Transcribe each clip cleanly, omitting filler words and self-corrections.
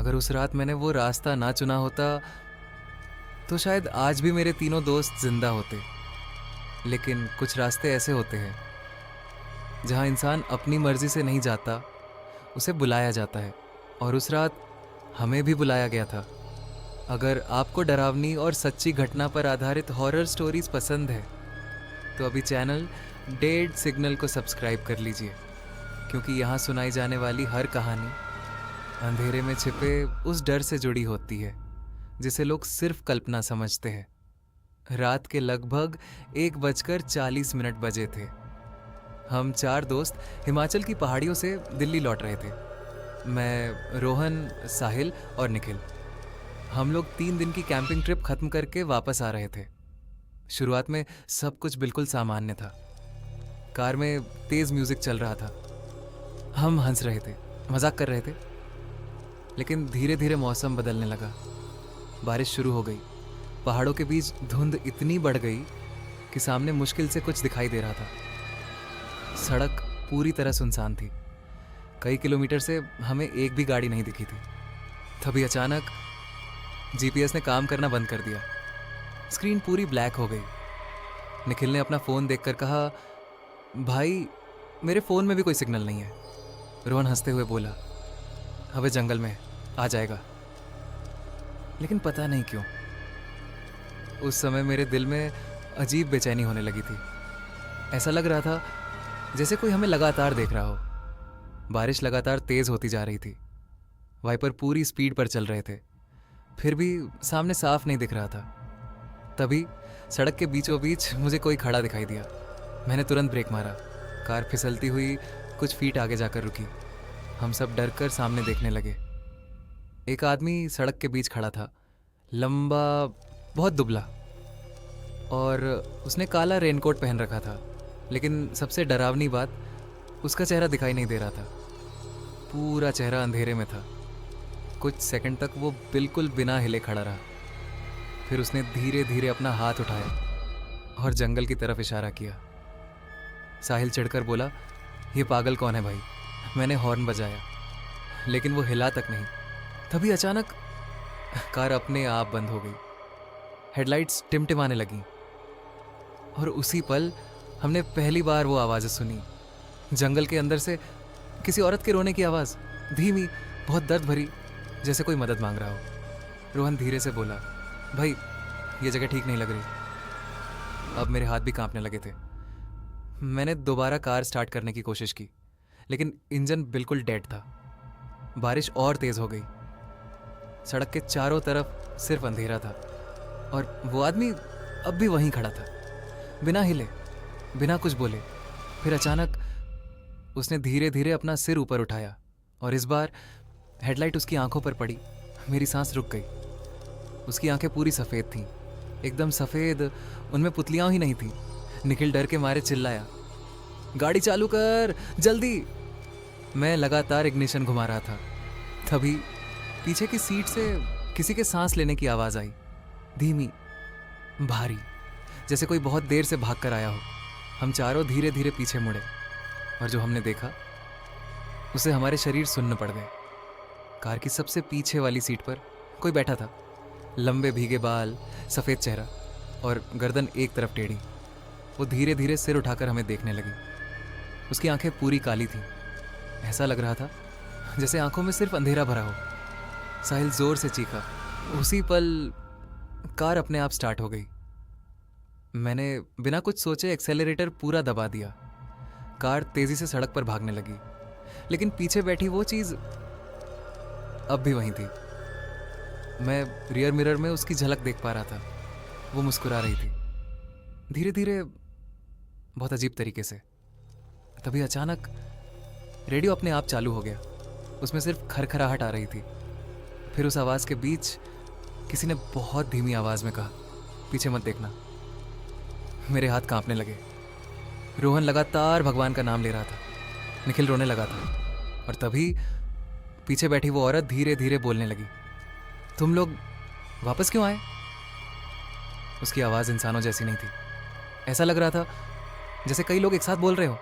अगर उस रात मैंने वो रास्ता ना चुना होता तो शायद आज भी मेरे तीनों दोस्त जिंदा होते। लेकिन कुछ रास्ते ऐसे होते हैं जहाँ इंसान अपनी मर्जी से नहीं जाता, उसे बुलाया जाता है। और उस रात हमें भी बुलाया गया था। अगर आपको डरावनी और सच्ची घटना पर आधारित हॉरर स्टोरीज पसंद है तो अभी चैनल डेड सिग्नल को सब्सक्राइब कर लीजिए, क्योंकि यहाँ सुनाई जाने वाली हर कहानी अंधेरे में छिपे उस डर से जुड़ी होती है जिसे लोग सिर्फ कल्पना समझते हैं। रात के लगभग 1:40 बजे थे। हम 4 दोस्त हिमाचल की पहाड़ियों से दिल्ली लौट रहे थे। मैं, रोहन, साहिल और निखिल। हम लोग 3 दिन की कैंपिंग ट्रिप खत्म करके वापस आ रहे थे। शुरुआत में सब कुछ बिल्कुल सामान्य था। कार में तेज म्यूजिक चल रहा था, हम हंस रहे थे, मजाक कर रहे थे। लेकिन धीरे धीरे मौसम बदलने लगा। बारिश शुरू हो गई। पहाड़ों के बीच धुंध इतनी बढ़ गई कि सामने मुश्किल से कुछ दिखाई दे रहा था। सड़क पूरी तरह सुनसान थी। कई किलोमीटर से हमें एक भी गाड़ी नहीं दिखी थी। तभी अचानक जीपीएस ने काम करना बंद कर दिया। स्क्रीन पूरी ब्लैक हो गई। निखिल ने अपना फ़ोन देखकर कहा, भाई मेरे फ़ोन में भी कोई सिग्नल नहीं है। रोहन हंसते हुए बोला, हमें जंगल में आ जाएगा। लेकिन पता नहीं क्यों उस समय मेरे दिल में अजीब बेचैनी होने लगी थी। ऐसा लग रहा था जैसे कोई हमें लगातार देख रहा हो। बारिश लगातार तेज होती जा रही थी। वाइपर पूरी स्पीड पर चल रहे थे, फिर भी सामने साफ नहीं दिख रहा था। तभी सड़क के बीचों बीच मुझे कोई खड़ा दिखाई दिया। मैंने तुरंत ब्रेक मारा। कार फिसलती हुई कुछ फीट आगे जाकर रुकी। हम सब डर कर सामने देखने लगे। एक आदमी सड़क के बीच खड़ा था, लंबा, बहुत दुबला, और उसने काला रेनकोट पहन रखा था। लेकिन सबसे डरावनी बात, उसका चेहरा दिखाई नहीं दे रहा था। पूरा चेहरा अंधेरे में था। कुछ सेकंड तक वो बिल्कुल बिना हिले खड़ा रहा। फिर उसने धीरे धीरे अपना हाथ उठाया और जंगल की तरफ इशारा किया। साहिल चिढ़कर बोला, ये पागल कौन है भाई? मैंने हॉर्न बजाया, लेकिन वो हिला तक नहीं। तभी अचानक कार अपने आप बंद हो गई। हेडलाइट्स टिमटिमाने लगीं और उसी पल हमने पहली बार वो आवाज़ें सुनी। जंगल के अंदर से किसी औरत के रोने की आवाज़, धीमी, बहुत दर्द भरी, जैसे कोई मदद मांग रहा हो। रोहन धीरे से बोला, भाई ये जगह ठीक नहीं लग रही। अब मेरे हाथ भी कांपने लगे थे। मैंने दोबारा कार स्टार्ट करने की कोशिश की, लेकिन इंजन बिल्कुल डेड था। बारिश और तेज़ हो गई। सड़क के चारों तरफ सिर्फ अंधेरा था और वो आदमी अब भी वहीं खड़ा था, बिना हिले, बिना कुछ बोले। फिर अचानक उसने धीरे धीरे अपना सिर ऊपर उठाया और इस बार हेडलाइट उसकी आंखों पर पड़ी। मेरी सांस रुक गई। उसकी आंखें पूरी सफ़ेद थीं, एकदम सफ़ेद, उनमें पुतलियां ही नहीं थीं। निखिल डर के मारे चिल्लाया, गाड़ी चालू कर, जल्दी। मैं लगातार इग्निशन घुमा रहा था। तभी पीछे की सीट से किसी के सांस लेने की आवाज़ आई, धीमी, भारी, जैसे कोई बहुत देर से भाग कर आया हो। हम चारों धीरे धीरे पीछे मुड़े और जो हमने देखा उसे हमारे शरीर सुन्न पड़ गए। कार की सबसे पीछे वाली सीट पर कोई बैठा था, लंबे भीगे बाल, सफ़ेद चेहरा और गर्दन एक तरफ टेढ़ी। वो धीरे धीरे सिर उठाकर हमें देखने लगी। उसकी आंखें पूरी काली थीं। ऐसा लग रहा था जैसे आंखों में सिर्फ अंधेरा भरा हो। साहिल जोर से चीखा। उसी पल कार अपने आप स्टार्ट हो गई। मैंने बिना कुछ सोचे एक्सेलरेटर पूरा दबा दिया। कार तेजी से सड़क पर भागने लगी, लेकिन पीछे बैठी वो चीज़ अब भी वहीं थी। मैं रियर मिरर में उसकी झलक देख पा रहा था। वो मुस्कुरा रही थी, धीरे धीरे, बहुत अजीब तरीके से। तभी अचानक रेडियो अपने आप चालू हो गया। उसमें सिर्फ खरखराहट आ रही थी। फिर उस आवाज़ के बीच किसी ने बहुत धीमी आवाज़ में कहा, पीछे मत देखना। मेरे हाथ कांपने लगे। रोहन लगातार भगवान का नाम ले रहा था। निखिल रोने लगा था। और तभी पीछे बैठी वो औरत धीरे धीरे बोलने लगी, तुम लोग वापस क्यों आए? उसकी आवाज़ इंसानों जैसी नहीं थी। ऐसा लग रहा था जैसे कई लोग एक साथ बोल रहे हो।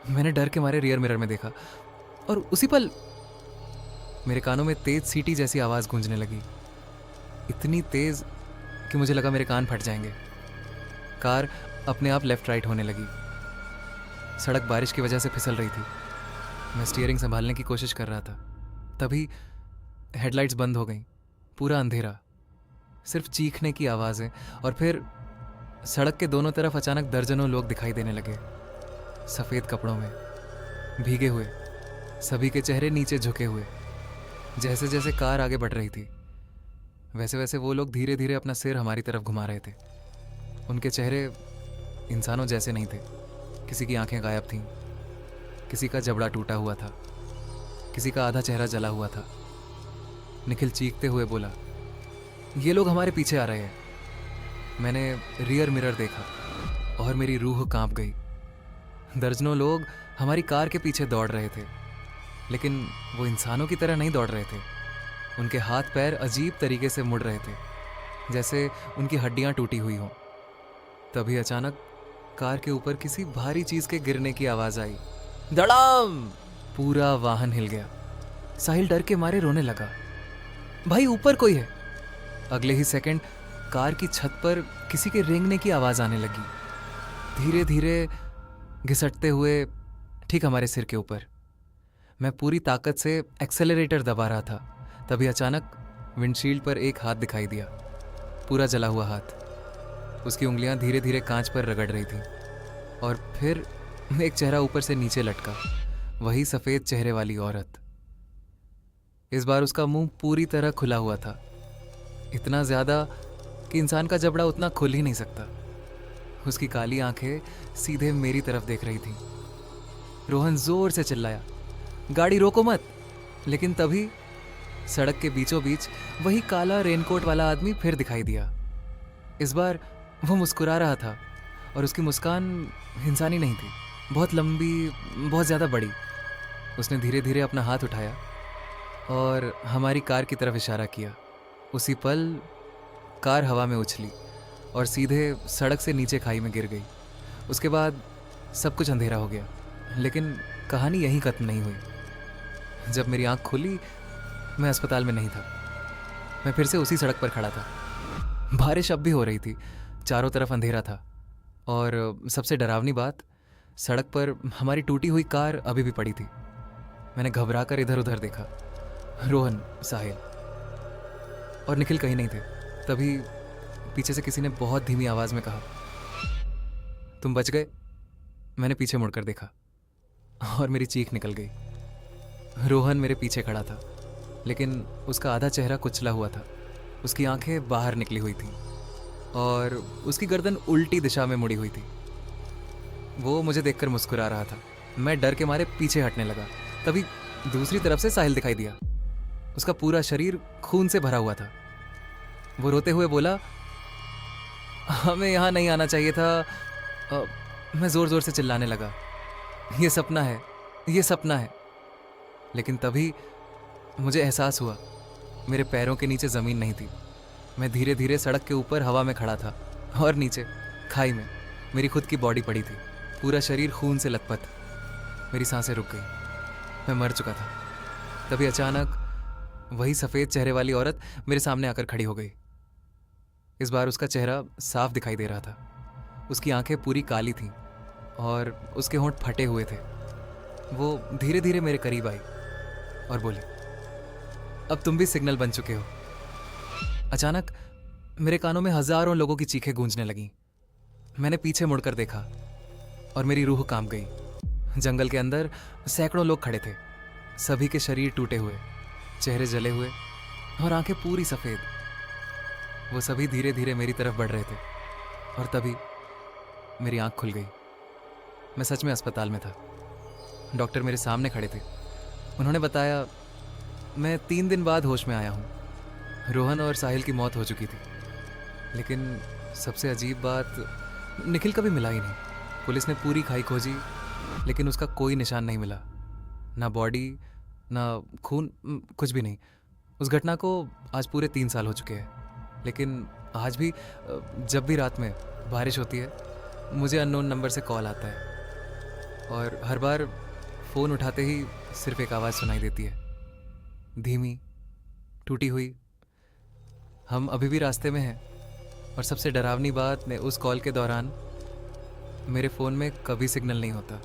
मैंने डर के मारे रियर मिरर में देखा और उसी पल मेरे कानों में तेज सीटी जैसी आवाज़ गूंजने लगी, इतनी तेज़ कि मुझे लगा मेरे कान फट जाएंगे। कार अपने आप लेफ़्ट राइट होने लगी। सड़क बारिश की वजह से फिसल रही थी। मैं स्टीयरिंग संभालने की कोशिश कर रहा था, तभी हेडलाइट्स बंद हो गईं। पूरा अंधेरा, सिर्फ चीखने की आवाज़ें, और फिर सड़क के दोनों तरफ अचानक दर्जनों लोग दिखाई देने लगे, सफ़ेद कपड़ों में, भीगे हुए, सभी के चेहरे नीचे झुके हुए। जैसे जैसे कार आगे बढ़ रही थी, वैसे वैसे वो लोग धीरे धीरे अपना सिर हमारी तरफ घुमा रहे थे। उनके चेहरे इंसानों जैसे नहीं थे। किसी की आंखें गायब थीं, किसी का जबड़ा टूटा हुआ था, किसी का आधा चेहरा जला हुआ था। निखिल चीखते हुए बोला, ये लोग हमारे पीछे आ रहे हैं। मैंने रियर मिरर देखा और मेरी रूह कांप गई। दर्जनों लोग हमारी कार के पीछे दौड़ रहे थे, लेकिन वो इंसानों की तरह नहीं दौड़ रहे थे। उनके हाथ पैर अजीब तरीके से मुड़ रहे थे, जैसे उनकी हड्डियां टूटी हुई हों। तभी अचानक कार के ऊपर किसी भारी चीज के गिरने की आवाज आई। धड़ाम! पूरा वाहन हिल गया। साहिल डर के मारे रोने लगा, भाई ऊपर कोई है। अगले ही सेकंड कार की छत पर किसी के रेंगने की आवाज आने लगी, धीरे धीरे घिसटते हुए ठीक हमारे सिर के ऊपर। मैं पूरी ताकत से एक्सेलरेटर दबा रहा था, तभी अचानक विंडशील्ड पर एक हाथ दिखाई दिया, पूरा जला हुआ हाथ। उसकी उंगलियां धीरे धीरे कांच पर रगड़ रही थी, और फिर एक चेहरा ऊपर से नीचे लटका, वही सफ़ेद चेहरे वाली औरत। इस बार उसका मुंह पूरी तरह खुला हुआ था, इतना ज़्यादा कि इंसान का जबड़ा उतना खुल ही नहीं सकता। उसकी काली आंखें सीधे मेरी तरफ देख रही थीं। रोहन जोर से चिल्लाया, गाड़ी रोको मत। लेकिन तभी सड़क के बीचों बीच वही काला रेनकोट वाला आदमी फिर दिखाई दिया। इस बार वो मुस्कुरा रहा था, और उसकी मुस्कान इंसानी नहीं थी, बहुत लंबी, बहुत ज़्यादा बड़ी। उसने धीरे धीरे अपना हाथ उठाया और हमारी कार की तरफ इशारा किया। उसी पल कार हवा में उछली और सीधे सड़क से नीचे खाई में गिर गई। उसके बाद सब कुछ अंधेरा हो गया, लेकिन कहानी यहीं खत्म नहीं हुई। जब मेरी आंख खुली, मैं अस्पताल में नहीं था। मैं फिर से उसी सड़क पर खड़ा था। बारिश अब भी हो रही थी, चारों तरफ अंधेरा था, और सबसे डरावनी बात, सड़क पर हमारी टूटी हुई कार अभी भी पड़ी थी। मैंने घबरा कर इधर उधर देखा। रोहन, साहिल और निखिल कहीं नहीं थे। तभी पीछे से किसी ने बहुत धीमी आवाज़ में कहा, तुम बच गए। मैंने पीछे मुड़कर देखा और मेरी चीख निकल गई। रोहन मेरे पीछे खड़ा था, लेकिन उसका आधा चेहरा कुचला हुआ था, उसकी आंखें बाहर निकली हुई थीं और उसकी गर्दन उल्टी दिशा में मुड़ी हुई थी। वो मुझे देखकर मुस्कुरा रहा था। मैं डर के मारे पीछे हटने लगा। तभी दूसरी तरफ से साहिल दिखाई दिया। उसका पूरा शरीर खून से भरा हुआ था। वो रोते हुए बोला, हमें यहाँ नहीं आना चाहिए था। मैं ज़ोर ज़ोर से चिल्लाने लगा, ये सपना है, ये सपना है। लेकिन तभी मुझे एहसास हुआ, मेरे पैरों के नीचे ज़मीन नहीं थी। मैं धीरे धीरे सड़क के ऊपर हवा में खड़ा था, और नीचे खाई में मेरी खुद की बॉडी पड़ी थी, पूरा शरीर खून से लथपथ। मेरी सांसें रुक गई, मैं मर चुका था। तभी अचानक वही सफ़ेद चेहरे वाली औरत मेरे सामने आकर खड़ी हो गई। इस बार उसका चेहरा साफ दिखाई दे रहा था। उसकी आंखें पूरी काली थीं और उसके होंठ फटे हुए थे। वो धीरे धीरे मेरे करीब आई और बोली, अब तुम भी सिग्नल बन चुके हो। अचानक मेरे कानों में हजारों लोगों की चीखें गूंजने लगीं। मैंने पीछे मुड़कर देखा और मेरी रूह कांप गई। जंगल के अंदर सैकड़ों लोग खड़े थे, सभी के शरीर टूटे हुए, चेहरे जले हुए और आंखें पूरी सफ़ेद। वो सभी धीरे धीरे मेरी तरफ बढ़ रहे थे, और तभी मेरी आंख खुल गई। मैं सच में अस्पताल में था। डॉक्टर मेरे सामने खड़े थे। उन्होंने बताया, मैं 3 दिन बाद होश में आया हूँ। रोहन और साहिल की मौत हो चुकी थी, लेकिन सबसे अजीब बात, निखिल कभी मिला ही नहीं। पुलिस ने पूरी खाई खोजी, लेकिन उसका कोई निशान नहीं मिला, ना बॉडी, ना खून, कुछ भी नहीं। उस घटना को आज पूरे 3 साल हो चुके हैं, लेकिन आज भी जब भी रात में बारिश होती है, मुझे अननोन नंबर से कॉल आता है, और हर बार फ़ोन उठाते ही सिर्फ एक आवाज़ सुनाई देती है, धीमी, टूटी हुई। हम अभी भी रास्ते में हैं, और सबसे डरावनी बात, मैं उस कॉल के दौरान मेरे फ़ोन में कभी सिग्नल नहीं होता।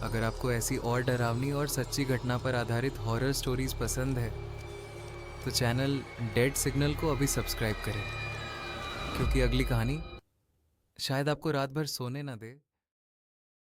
अगर आपको ऐसी और डरावनी और सच्ची घटना पर आधारित हॉरर स्टोरीज पसंद है तो चैनल डेड सिग्नल को अभी सब्सक्राइब करें, क्योंकि अगली कहानी शायद आपको रात भर सोने ना दे।